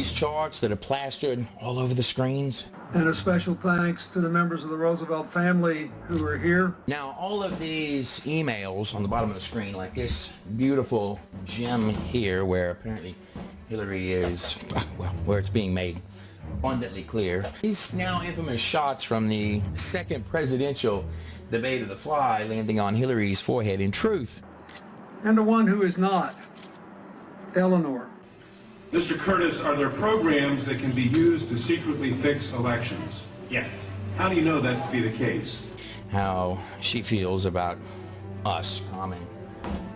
these charts that are plastered all over the screens. And a special thanks to the members of the Roosevelt family who are here. Now, all of these emails on the bottom of the screen, like this beautiful gem here where apparently Hillary is, well, where it's being made abundantly clear. These now infamous shots from the second presidential debate of the fly landing on Hillary's forehead in truth. And the one who is not, Eleanor. Mr. Curtis, are there programs that can be used to secretly fix elections? Yes. How do you know that to be the case? How she feels about us, common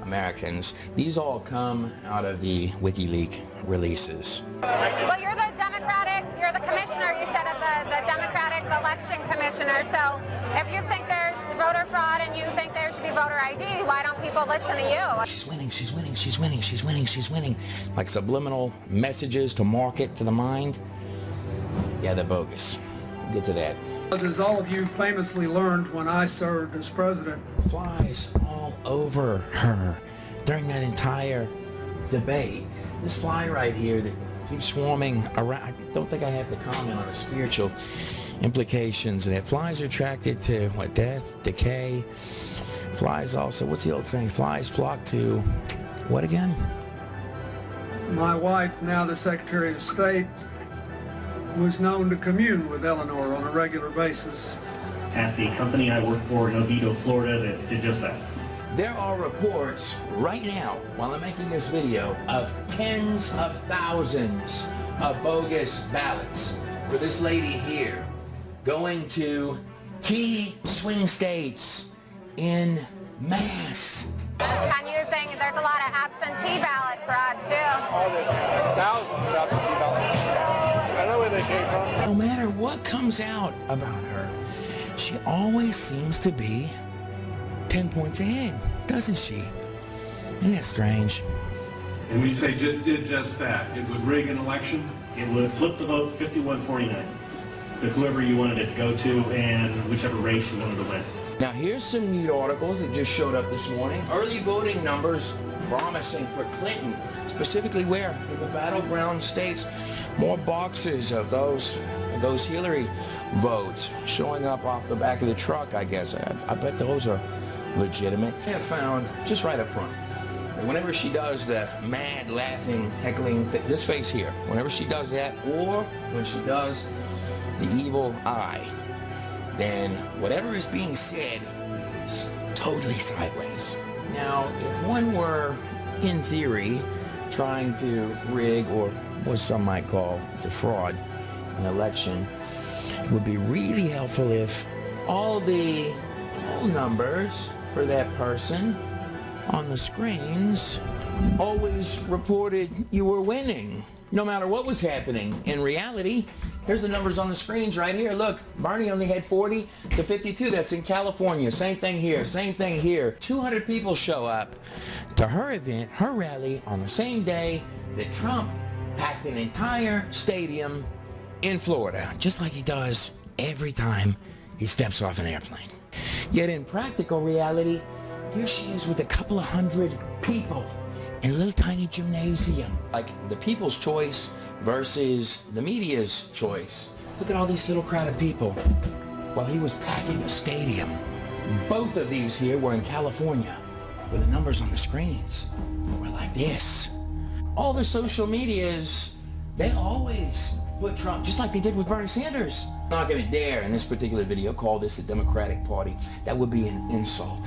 Americans. These all come out of the WikiLeaks releases. Well, you're the commissioner, you said, of the Democratic election commissioner. So if you think there's voter fraud and you think there should be voter ID, why don't people listen to you? She's winning, she's winning, she's winning, she's winning, she's winning. Like subliminal messages to market to the mind. Yeah, they're bogus. We'll get to that. As all of you famously learned when I served as president. Flies all over her during that entire debate. This fly right here that keeps swarming around. I don't think I have to comment on the spiritual implications. And that flies are attracted to what? Death, decay. Flies also, what's the old saying? Flies flock to what again? My wife, now the Secretary of State, was known to commune with Eleanor on a regular basis. At the company I work for in Oviedo, Florida, that did just that. There are reports right now, while I'm making this video, of tens of thousands of bogus ballots for this lady here going to key swing states in mass. And you think there's a lot of absentee ballot fraud too? Oh, there's thousands of absentee ballots. I know where they came from. No matter what comes out about her, she always seems to be 10 points ahead, doesn't she? Isn't that strange? And when you say did just that, it would rig an election? It would flip the vote 51-49 with whoever you wanted it to go to and whichever race you wanted to win. Now here's some news articles that just showed up this morning. Early voting numbers promising for Clinton, specifically where? In the battleground states. More boxes of those Hillary votes showing up off the back of the truck, I guess. I bet those are legitimate. I have found, just right up front, that whenever she does the mad, laughing, heckling, this face here, whenever she does that, or when she does the evil eye, then whatever is being said is totally sideways. Now, if one were, in theory, trying to rig, or what some might call defraud, an election, it would be really helpful if all the poll numbers for that person on the screens always reported you were winning, no matter what was happening. In reality, here's the numbers on the screens right here. Look, Bernie only had 40 to 52. That's in California. Same thing here. Same thing here. 200 people show up to her event, her rally, on the same day that Trump packed an entire stadium in Florida, just like he does every time he steps off an airplane. Yet in practical reality, here she is with a couple of hundred people in a little tiny gymnasium. Like the people's choice versus the media's choice. Look at all these little crowd of people while he was packing a stadium. Both of these here were in California, where the numbers on the screens were like this. All the social medias, they always put Trump, just like they did with Bernie Sanders. I'm not going to dare in this particular video call this the Democratic Party. That would be an insult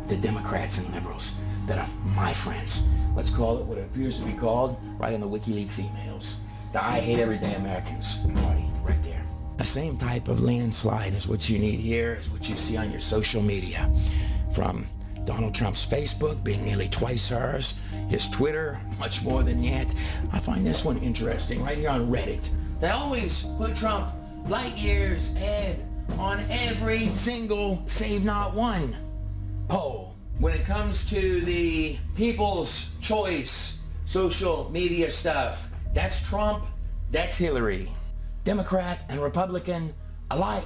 to Democrats and liberals that are my friends. Let's call it what it appears to be called right in the WikiLeaks emails. The I Hate Everyday Americans Party, right there. The same type of landslide is what you need here, is what you see on your social media. From Donald Trump's Facebook being nearly twice hers, his Twitter, much more than that. I find this one interesting, right here on Reddit. They always put Trump light years ahead on every single save not one poll. When it comes to the people's choice social media stuff, that's Trump, that's Hillary. Democrat and Republican alike.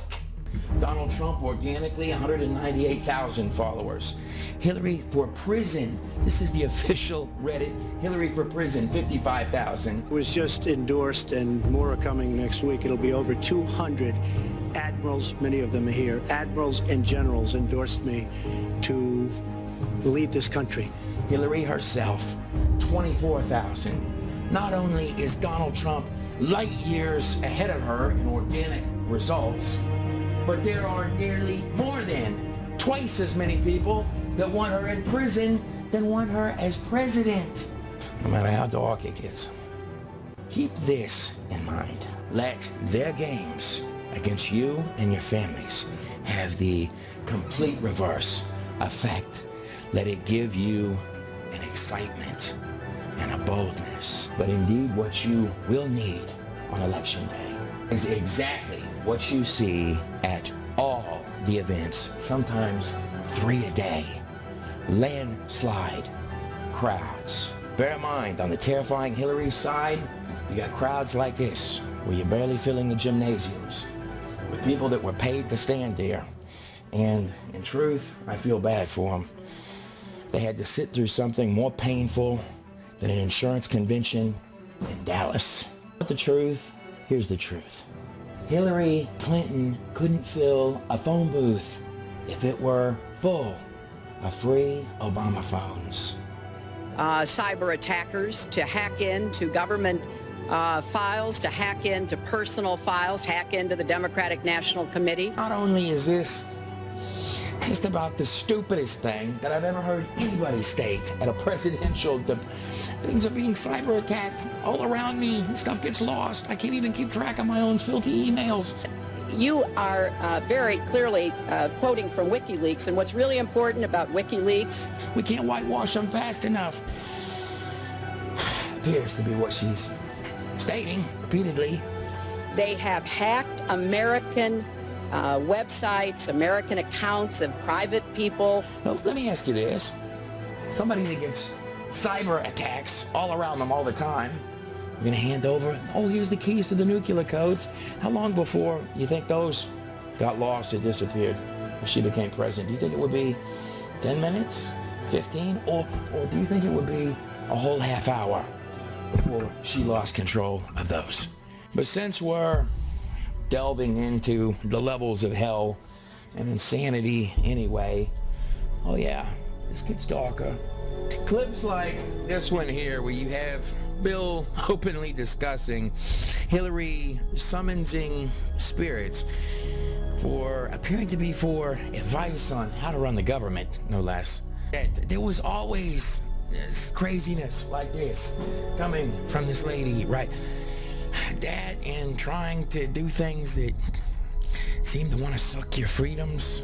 Donald Trump organically 198,000 followers. Hillary for prison. This is the official Reddit. Hillary for prison, 55,000. It was just endorsed, and more are coming next week. It'll be over 200 admirals, many of them are here, admirals and generals endorsed me to lead this country. Hillary herself, 24,000. Not only is Donald Trump light years ahead of her in organic results, but there are nearly more than twice as many people that want her in prison than want her as president. No matter how dark it gets. Keep this in mind. Let their games against you and your families have the complete reverse effect. Let it give you an excitement and a boldness. But indeed, what you will need on election day is exactly what you see at all the events, sometimes 3 a day. Landslide crowds. Bear in mind, on the terrifying Hillary side, you got crowds like this, where you're barely filling the gymnasiums, with people that were paid to stand there. And in truth, I feel bad for them. They had to sit through something more painful than an insurance convention in Dallas. But the truth, here's the truth. Hillary Clinton couldn't fill a phone booth if it were full of free Obama phones. Cyber attackers to hack into government files, to hack into personal files, hack into the Democratic National Committee. Not only is this just about the stupidest thing that I've ever heard anybody state at a presidential things are being cyber attacked all around me. Stuff gets lost. I can't even keep track of my own filthy emails. You are very clearly quoting from WikiLeaks, and what's really important about WikiLeaks, we can't whitewash them fast enough. Appears to be what she's stating repeatedly. they have hacked American websites, American accounts of private people. Well, let me ask you this. Somebody that gets cyber attacks all around them all the time, you're going to hand over, oh, here's the keys to the nuclear codes. How long before you think those got lost or disappeared when she became president? Do you think it would be 10 minutes, 15, or do you think it would be a whole half hour before she lost control of those? But since we're delving into the levels of hell and insanity anyway, oh yeah, this gets darker. Clips like this one here where you have Bill openly discussing Hillary summonsing spirits for appearing to be for advice on how to run the government, no less. There was always this craziness like this coming from this lady, right? Dad, and trying to do things that seem to want to suck your freedoms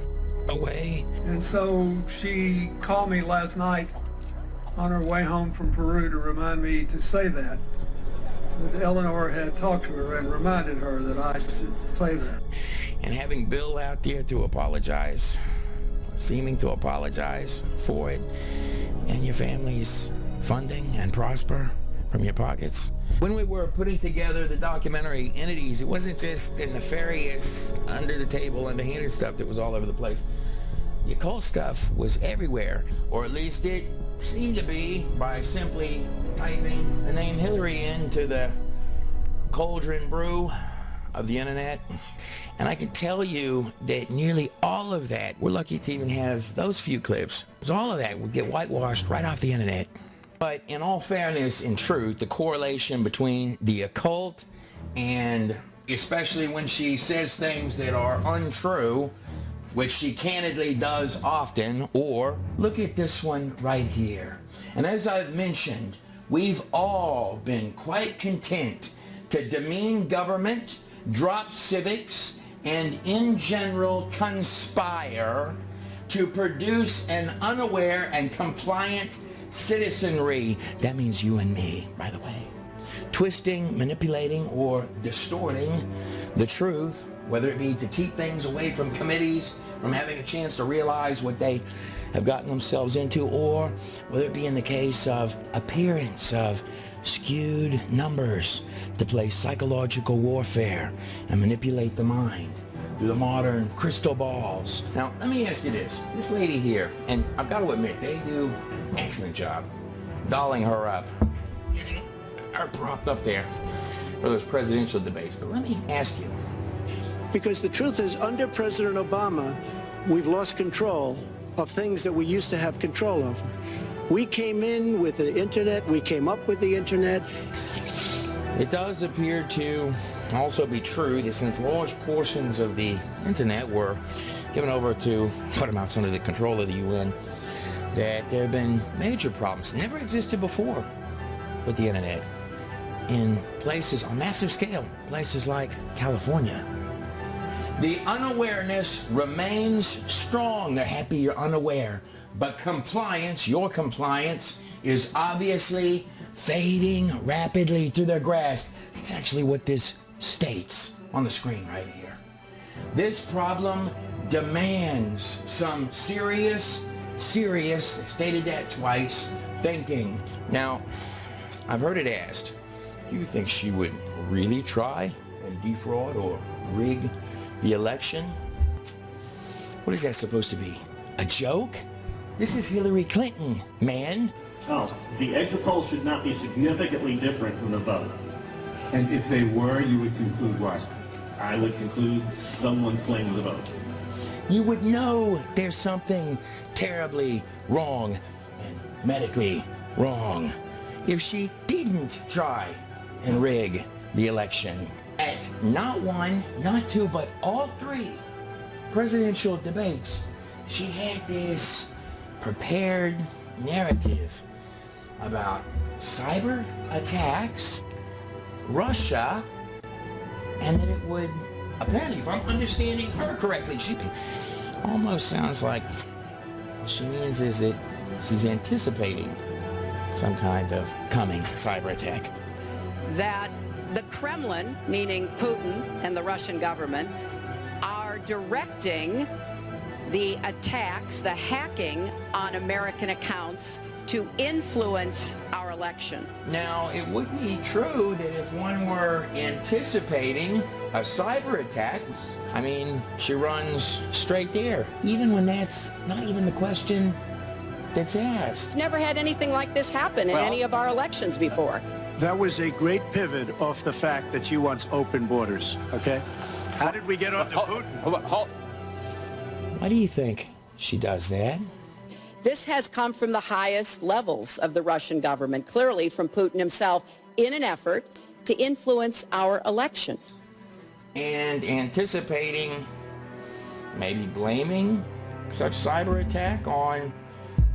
away. And so she called me last night on her way home from Peru to remind me to say that Eleanor had talked to her and reminded her that I should say that. And having Bill out there to apologize, seeming to apologize for it, and your family's funding and prosper from your pockets. When we were putting together the documentary Entities, it wasn't just the nefarious, under the table, underhanded stuff that was all over the place. The occult stuff was everywhere, or at least it seemed to be, by simply typing the name Hillary into the cauldron brew of the internet. And I can tell you that nearly all of that, we're lucky to even have those few clips, because all of that would get whitewashed right off the internet. But in all fairness and truth, the correlation between the occult and especially when she says things that are untrue, which she candidly does often, or look at this one right here. And as I've mentioned, we've all been quite content to demean government, drop civics, and in general conspire to produce an unaware and compliant citizenry. That means you and me, by the way. Twisting, manipulating, or distorting the truth, whether it be to keep things away from committees, from having a chance to realize what they have gotten themselves into, or whether it be in the case of appearance of skewed numbers to play psychological warfare and manipulate the mind through the modern crystal balls. Now, let me ask you this. This lady here, and I've got to admit, they do an excellent job dolling her up, getting her propped up there for those presidential debates. But let me ask you. Because the truth is, under President Obama, we've lost control of things that we used to have control over. We came in with the internet, we came up with the internet. It does appear to also be true that since large portions of the internet were given over to put them out under the control of the UN, that there have been major problems, never existed before with the internet, in places on massive scale, places like California. The unawareness remains strong. They're happy you're unaware. But compliance, your compliance, is obviously fading rapidly through their grasp. That's actually what this states on the screen right here. This problem demands some serious, they stated that twice, thinking. Now, I've heard it asked, do you think she would really try and defraud or rig the election? What is that supposed to be? A joke? This is Hillary Clinton, man. Oh, the exit polls should not be significantly different from the vote. And if they were, you would conclude what? I would conclude someone's playing with the vote. You would know there's something terribly wrong and medically wrong if she didn't try and rig the election. At not one, not two, but all three presidential debates, she had this prepared narrative about cyber attacks, Russia, and that it would, apparently, if I'm understanding her correctly, she almost sounds like what she means is that she's anticipating some kind of coming cyber attack. That the Kremlin, meaning Putin and the Russian government, are directing the attacks, the hacking on American accounts to influence our election. Now, it would be true that if one were anticipating a cyber attack, I mean, she runs straight there, even when that's not even the question that's asked. Never had anything like this happen in any of our elections before. That was a great pivot off the fact that she wants open borders, okay? How did we get onto Putin? Why do you think she does that? This has come from the highest levels of the Russian government, clearly from Putin himself, in an effort to influence our election. And anticipating, maybe blaming such cyber attack on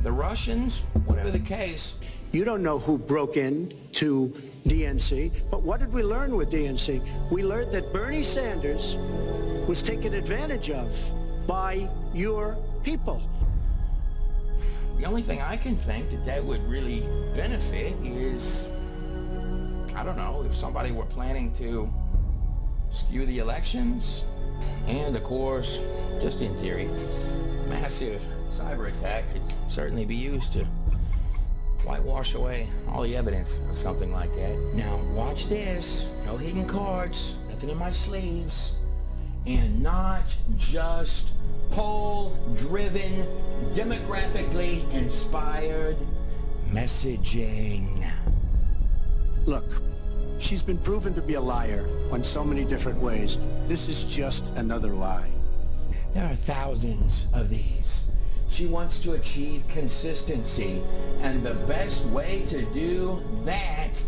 the Russians, whatever the case. You don't know who broke in to DNC, but what did we learn with DNC? We learned that Bernie Sanders was taken advantage of by your people. The only thing I can think that would really benefit is, I don't know, if somebody were planning to skew the elections, and of course, just in theory, massive cyber attack could certainly be used to whitewash away all the evidence of something like that. Now, watch this. No hidden cards, nothing in my sleeves, and not just poll-driven, demographically inspired messaging. Look, she's been proven to be a liar on so many different ways. This is just another lie. There are thousands of these. She wants to achieve consistency, and the best way to do that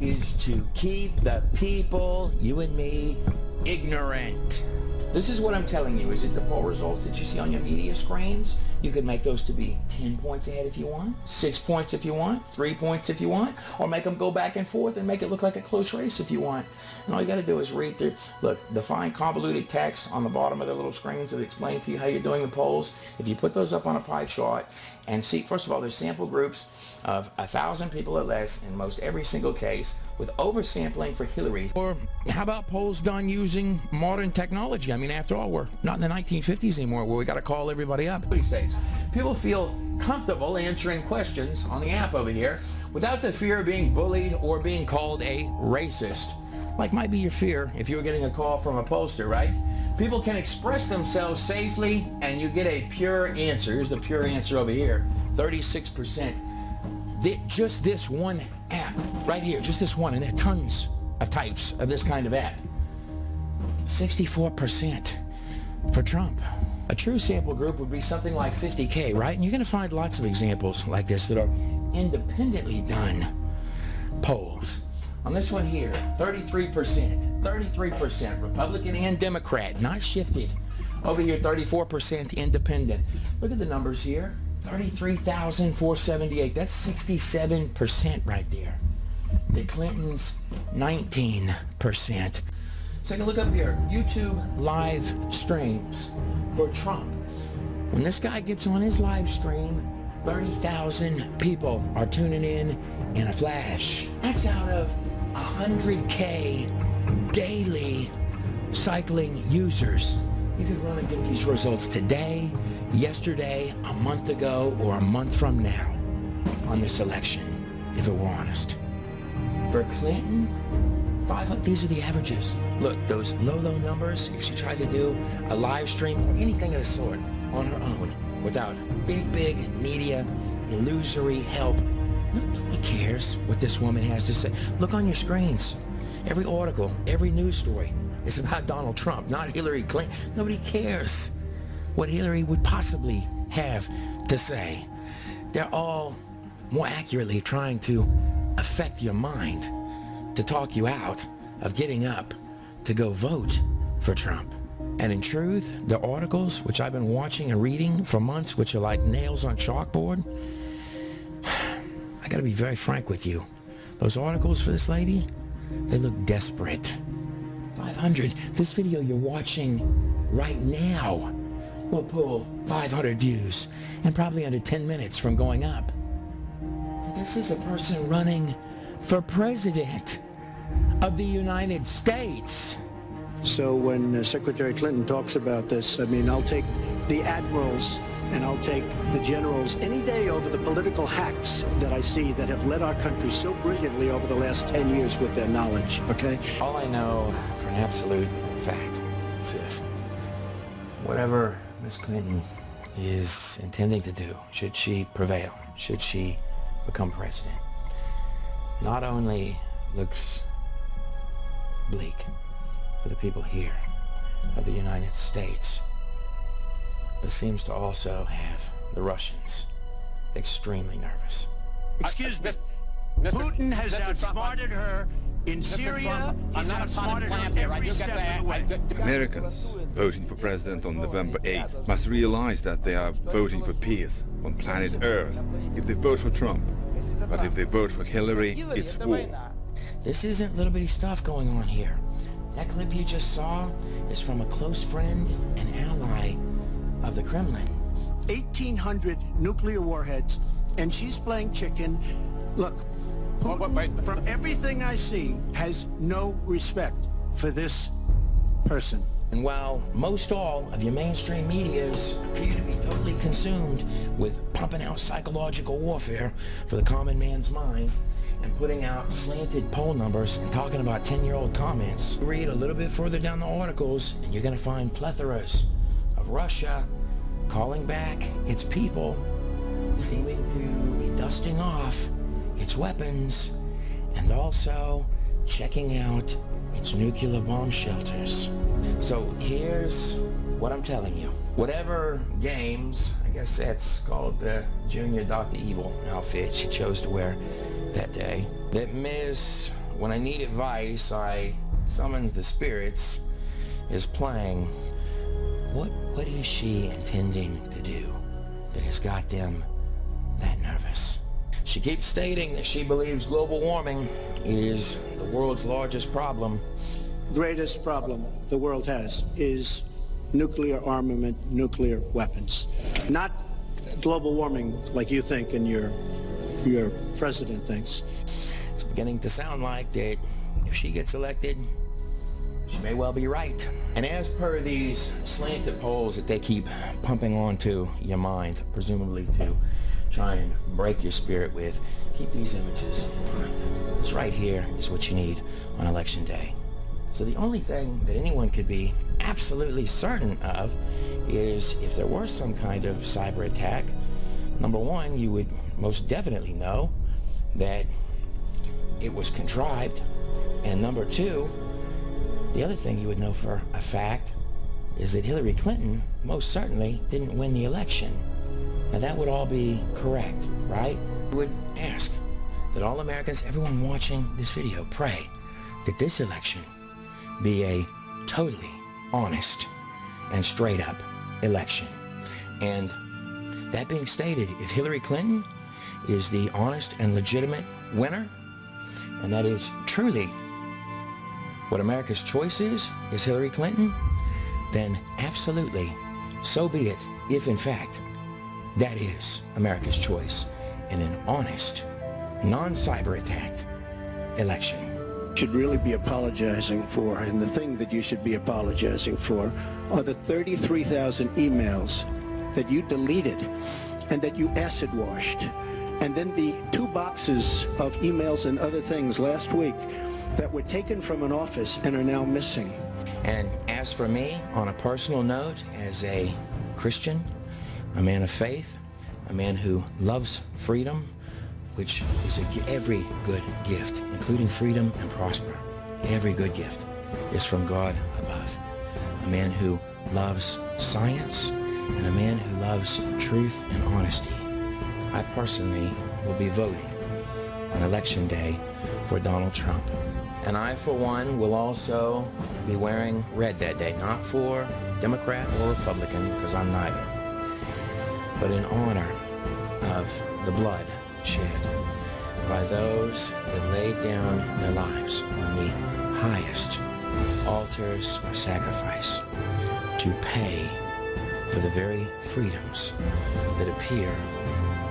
is to keep the people, you and me, ignorant. This is what I'm telling you. Is it the poll results that you see on your media screens? You could make those to be 10 points ahead if you want, 6 points if you want, 3 points if you want, or make them go back and forth and make it look like a close race if you want. And all you got to do is read through, look, the fine convoluted text on the bottom of the little screens that explain to you how you're doing the polls. If you put those up on a pie chart and see, first of all, there's sample groups of 1,000 people or less in most every single case, with oversampling for Hillary. Or how about polls done using modern technology? I mean, after all, we're not in the 1950s anymore where we got to call everybody up. States. People feel comfortable answering questions on the app over here without the fear of being bullied or being called a racist. Like might be your fear if you were getting a call from a pollster, right? People can express themselves safely, and you get a pure answer. Here's the pure answer over here, 36%. Just this one app right here, just this one, and there are tons of types of this kind of app. 64% for Trump. A true sample group would be something like 50K, right? And you're going to find lots of examples like this that are independently done polls. On this one here, 33%, Republican and Democrat, not shifted. Over here, 34% independent. Look at the numbers here, 33,478. That's 67% right there. To Clinton's 19%. Take a look up here, YouTube live streams for Trump. When this guy gets on his live stream, 30,000 people are tuning in a flash. That's out of 100K daily cycling users. You could run and get these results today, yesterday, a month ago, or a month from now on this election, if it were honest. For Clinton, 500, these are the averages. Look, those low numbers, if she tried to do a live stream or anything of the sort on her own without big media, illusory help, nobody cares what this woman has to say. Look on your screens. Every article, every news story is about Donald Trump, not Hillary Clinton. Nobody cares what Hillary would possibly have to say. They're all more accurately trying to affect your mind, to talk you out of getting up to go vote for Trump. And in truth, the articles, which I've been watching and reading for months, which are like nails on chalkboard, I gotta be very frank with you. Those articles for this lady, they look desperate. 500, this video you're watching right now will pull 500 views and probably under 10 minutes from going up. This is a person running for president of the United States. So when Secretary Clinton talks about this, I mean, I'll take the admirals and I'll take the generals any day over the political hacks that I see that have led our country so brilliantly over the last 10 years with their knowledge, okay? All I know for an absolute fact is this. Whatever Ms. Clinton is intending to do, should she prevail, should she become president, not only looks bleak for the people here of the United States, but seems to also have the Russians extremely nervous. Excuse me. Putin has outsmarted her in Syria. He's outsmarted her every step of the way. Americans voting for president on November 8th must realize that they are voting for peace on planet Earth if they vote for Trump. But if they vote for Hillary, it's war. This isn't little bitty stuff going on here. That clip you just saw is from a close friend and ally of the Kremlin. 1,800 nuclear warheads, and she's playing chicken. Look, Putin, from everything I see, has no respect for this person. And while most all of your mainstream medias appear to be totally consumed with pumping out psychological warfare for the common man's mind and putting out slanted poll numbers and talking about 10-year-old comments, read a little bit further down the articles and you're going to find plethoras of Russia calling back its people, seeming to be dusting off its weapons, and also checking out its nuclear bomb shelters. So here's what I'm telling you. Whatever games, I guess that's called the Junior Dr. Evil outfit she chose to wear that day, that Ms. When I Need Advice, I Summons the Spirits is playing, what is she intending to do that has got them that nervous? She keeps stating that she believes global warming is the world's largest problem. Greatest problem the world has is nuclear armament, nuclear weapons. Not global warming like you think and your president thinks. It's beginning to sound like that if she gets elected, she may well be right. And as per these slanted polls that they keep pumping onto your mind, presumably to try and break your spirit with, keep these images in mind. This right here is what you need on election day. So the only thing that anyone could be absolutely certain of is if there were some kind of cyber attack, number one, you would most definitely know that it was contrived. And number two, the other thing you would know for a fact is that Hillary Clinton most certainly didn't win the election. Now that would all be correct, right? I would ask that all Americans, everyone watching this video, pray that this election be a totally honest and straight up election. And that being stated, if Hillary Clinton is the honest and legitimate winner, and that is truly what America's choice is Hillary Clinton, then absolutely, so be it, if in fact that is America's choice in an honest, non-cyber attacked election. Should really be apologizing for, and the thing that you should be apologizing for, are the 33,000 emails that you deleted and that you acid washed, and then the 2 boxes of emails and other things last week that were taken from an office and are now missing. And as for me, on a personal note, as a Christian, a man of faith, a man who loves freedom, which is every good gift, including freedom and prosper. Every good gift is from God above. A man who loves science and a man who loves truth and honesty. I personally will be voting on Election Day for Donald Trump. And I, for one, will also be wearing red that day, not for Democrat or Republican, because I'm neither, but in honor of the blood shed by those that laid down their lives on the highest altars of sacrifice to pay for the very freedoms that appear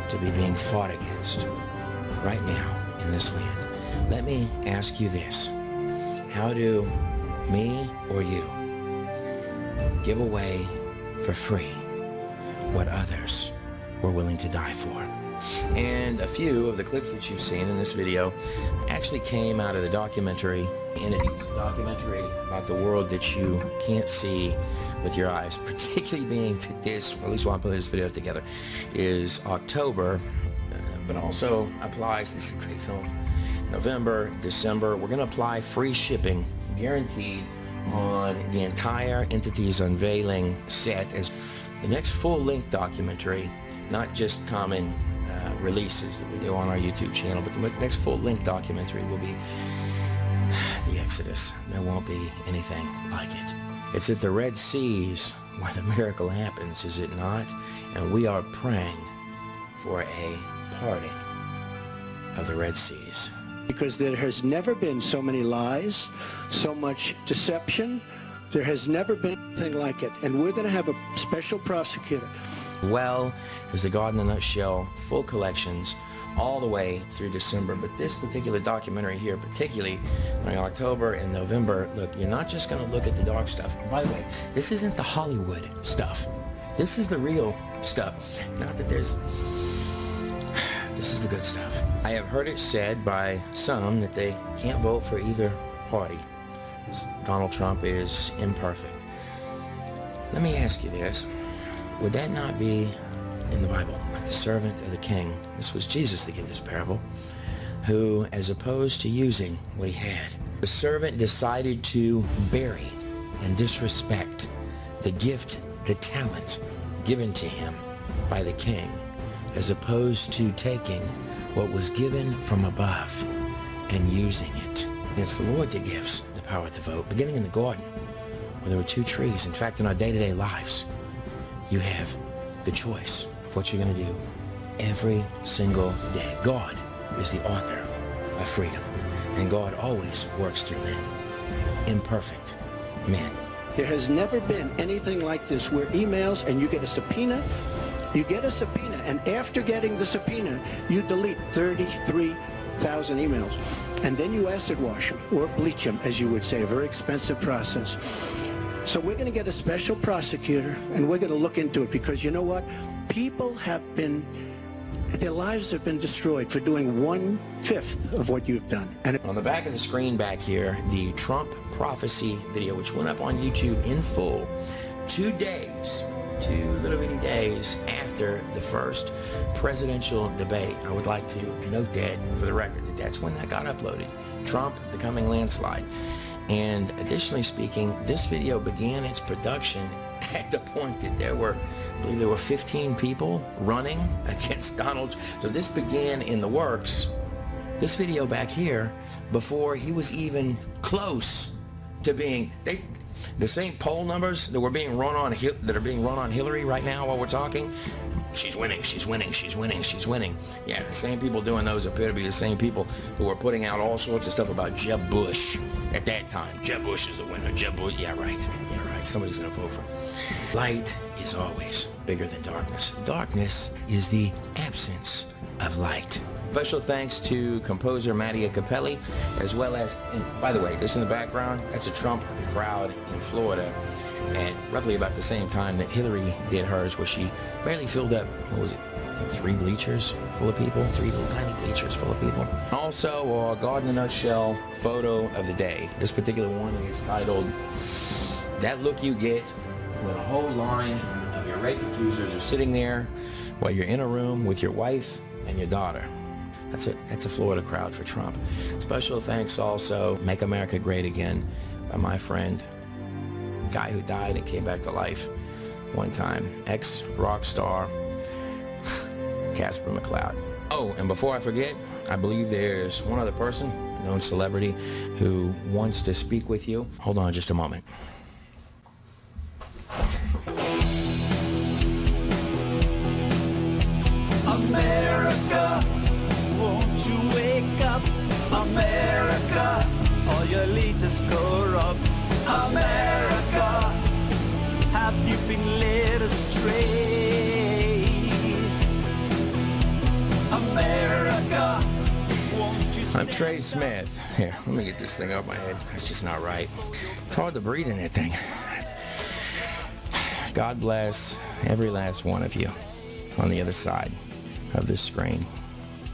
to be being fought against right now in this land. Let me ask you this. How do me or you give away for free what others were willing to die for? And a few of the clips that you've seen in this video actually came out of the documentary Entities, a documentary about the world that you can't see with your eyes, particularly being that this, or at least while I'm putting this video together, is October, but also applies, this is a great film, November, December. We're going to apply free shipping, guaranteed, on the entire Entities unveiling set as the next full-length documentary, not just common releases that we do on our YouTube channel, but the next full-length documentary will be the Exodus. There won't be anything like it. It's at the Red Seas where the miracle happens, is it not? And we are praying for a parting of the Red Seas. Because there has never been so many lies, so much deception. There has never been anything like it. And we're going to have a special prosecutor. Well as the God in a Nutshell full collections all the way through December. But this particular documentary here, particularly during October and November, look, you're not just going to look at the dark stuff. And by the way, this isn't the Hollywood stuff. This is the real stuff. Not that there's... This is the good stuff. I have heard it said by some that they can't vote for either party. Donald Trump is imperfect. Let me ask you this. Would that not be in the Bible, like the servant of the king? This was Jesus that gave this parable, who, as opposed to using what he had, the servant decided to bury and disrespect the gift, the talent given to him by the king, as opposed to taking what was given from above and using it. It's the Lord that gives the power to vote, beginning in the garden, where there were 2 trees. In fact, in our day-to-day lives, you have the choice of what you're going to do every single day. God is the author of freedom, and God always works through men, imperfect men. There has never been anything like this where emails and you get a subpoena, and after getting the subpoena, you delete 33,000 emails. And then you acid wash them, or bleach them, as you would say, a very expensive process. So we're going to get a special prosecutor, and we're going to look into it, because you know what? People have been Their lives have been destroyed for doing 1/5 of what you've done. And On the back of the screen back here, the Trump prophecy video, which went up on YouTube in full 2 days, 2 little bitty days after the first presidential debate. I would like to note that for the record, that that's when that got uploaded. Trump, the coming landslide. And additionally speaking, this video began its production at the point that I believe there were 15 people running against Donald. So this began in the works, this video back here, before he was even close to being, the same poll numbers that are being run on Hillary right now while we're talking. She's winning, she's winning, she's winning, she's winning. Yeah, the same people doing those appear to be the same people who were putting out all sorts of stuff about Jeb Bush at that time. Jeb Bush is a winner. Jeb Bush, yeah, right. Somebody's gonna vote for him. Light is always bigger than darkness. Darkness is the absence of light. Special thanks to composer Mattia Capelli, as well as, and by the way, this in the background, that's a Trump crowd in Florida at roughly about the same time that Hillary did hers, where she barely filled up, what was it, I think 3 bleachers full of people, 3 little tiny bleachers full of people. Also, our God in a Nutshell photo of the day. This particular one is titled, "That Look You Get When a Whole Line of Your Rape Accusers Are Sitting There While You're in a Room with Your Wife and Your Daughter." That's a Florida crowd for Trump. Special thanks also, Make America Great Again, by my friend, guy who died and came back to life one time, ex-rock star Casper McLeod. Oh, and before I forget, I believe there's one other person, a known celebrity, who wants to speak with you. Hold on just a moment. America, won't you wake up? America, all your leaders corrupt. America, have you been led astray? America, won't you I'm Trey Smith. Here, let me get this thing off my head. It's just not right. It's hard to breathe in that thing. God bless every last one of you on the other side of this screen.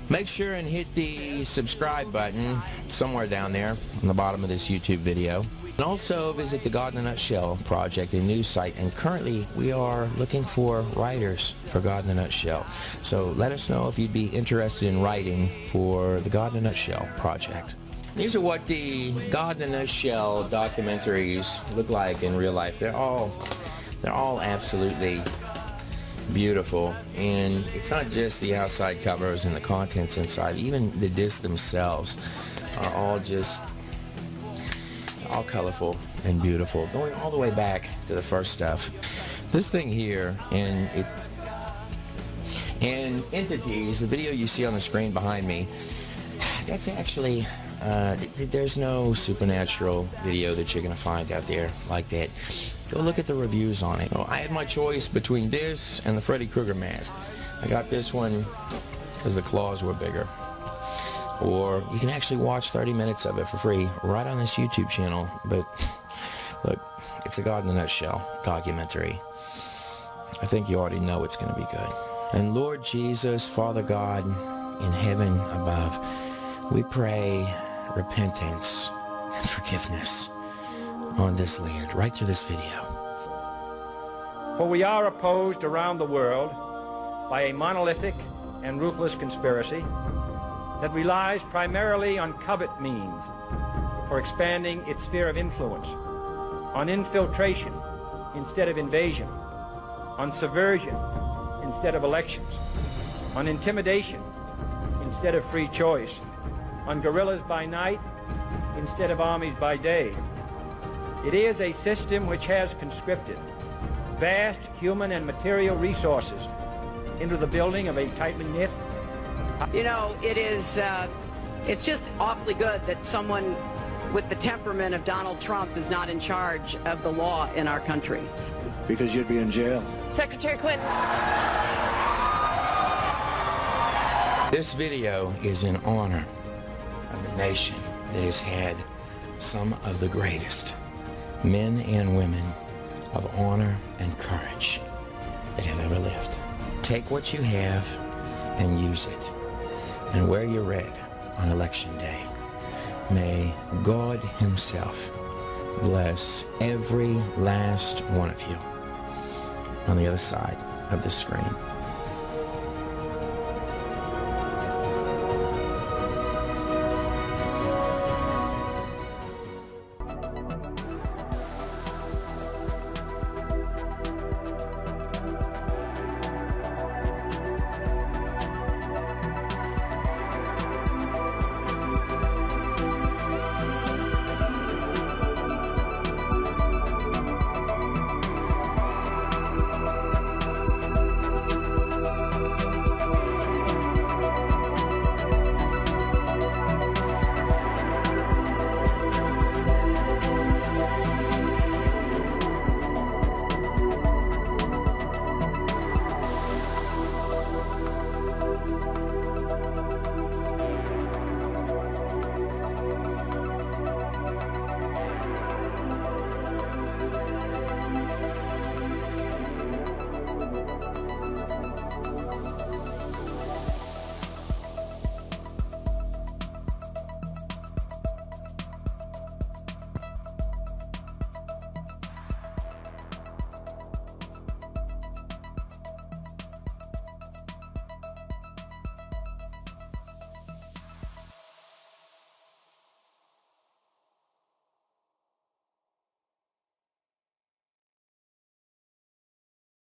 Make sure and hit the subscribe button somewhere down there on the bottom of this YouTube video. And also visit the God in a Nutshell project, a news site. And currently we are looking for writers for God in a Nutshell. So let us know if you'd be interested in writing for the God in a Nutshell project. These are what the God in a Nutshell documentaries look like in real life. They're all absolutely beautiful, and it's not just the outside covers and the contents inside. Even the discs themselves are all colorful and beautiful, going all the way back to the first stuff. This thing here, and Entities, the video you see on the screen behind me, that's actually there's no supernatural video that you're gonna find out there like that. Go look at the reviews on it. I had my choice between this and the Freddy Krueger mask. I got this one because the claws were bigger. Or you can actually watch 30 minutes of it for free right on this YouTube channel. But look, it's a God in a Nutshell documentary. I think you already know it's going to be good. And Lord Jesus, Father God in heaven above, we pray repentance and forgiveness on this land, right through this video. For we are opposed around the world by a monolithic and ruthless conspiracy that relies primarily on covert means for expanding its sphere of influence, on infiltration instead of invasion, on subversion instead of elections, on intimidation instead of free choice, on guerrillas by night instead of armies by day. It is a system which has conscripted vast human and material resources into the building of a tightly knit. You know, it's just awfully good that someone with the temperament of Donald Trump is not in charge of the law in our country. because you'd be in jail. Secretary Clinton. This video is in honor of the nation that has had some of the greatest men and women of honor and courage that have ever lived. Take what you have and use it. And wear your red on Election Day. May God Himself bless every last one of you on the other side of the screen.